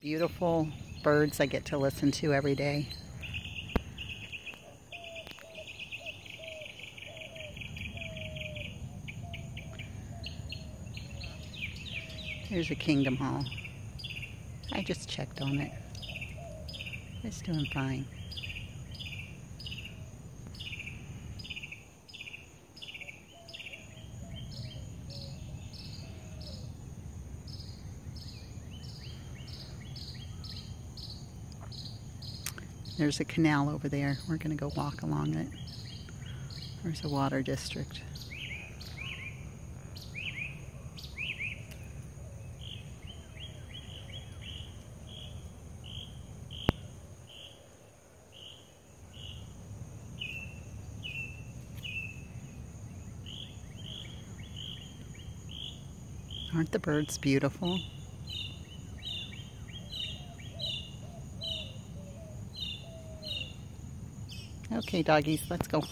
Beautiful birds I get to listen to every day. There's a kingdom hall. I just checked on it. It's doing fine. There's a canal over there. We're going to go walk along it. There's a water district. Aren't the birds beautiful? Okay, doggies, let's go.